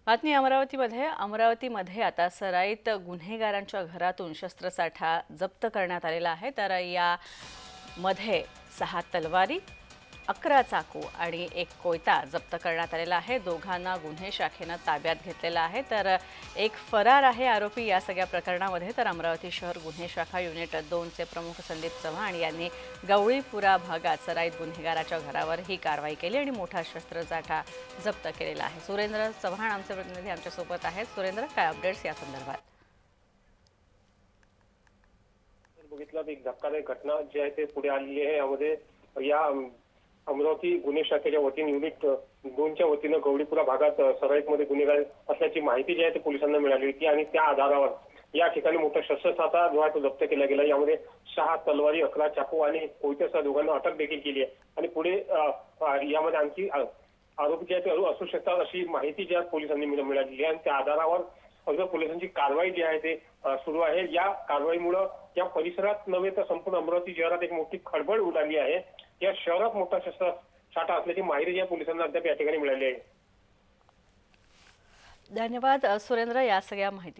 बातमी अमरावतीमध्ये आता सराईत गुन्हेगारांच्या घरातून शस्त्रसाठा जप्त करण्यात आलेला आहे। तर यामध्ये 6 तलवारी, 11 चाकू आणि 1 कोयता जप्त करण्यात आलेला आहे। दोघांना गुन्हे शाखेने ताब्यात घेतलेला आहे। तर एक फरार आहे आरोपी या सगळ्या प्रकरणामध्ये। तर अमरावती शहर गुन्हे शाखा युनिट 2 चे प्रमुख संदीप चव्हाण यांनी गवळीपुरा भागात सराईत गुन्हेगाराच्या घरावर ही कारवाई केली आणि मोठा शस्त्रसाठा जप्त केलेला आहे। सुरेंद्र चव्हाण आमचे प्रतिनिधी आमच्या सोबत आहेत। सुरेंद्र, काय अपडेट्स या संदर्भात? बघितलं एक धक्कादायक घटना जी आहे ते पुढे आलेली आहे। यामध्ये या अमरावती गुन्हे शाखेच्या वतीने युनिट 2च्या वतीने गवळीपुरा भागात सराईतमध्ये गुन्हेगार असल्याची माहिती जी आहे ते पोलिसांना मिळाली होती आणि त्या आधारावर या ठिकाणी मोठा शस्त्रसाठा जो आहे तो जप्त केला गेला। यामध्ये 6 तलवारी, 11 चाकू आणि कोयत्यासह दोघांना अटक देखील केली आहे आणि पुढे यामध्ये आणखी आरोपी जे आहेत ते असू शकतात अशी माहिती जी आहे पोलिसांनी मिळालेली आहे आणि त्या आधारावर पोलिसांची कारवाई जी आहे ते सुरू आहे। या कारवाईमुळे या परिसरात नव्हे तर संपूर्ण अमरावती शहरात एक मोठी खळबळ उडाली आहे। या शहरात मोठा शस्त्रसाठा असल्याची माहिती या पोलिसांना अद्याप या ठिकाणी मिळाली आहे। धन्यवाद सुरेंद्र या सगळ्या माहिती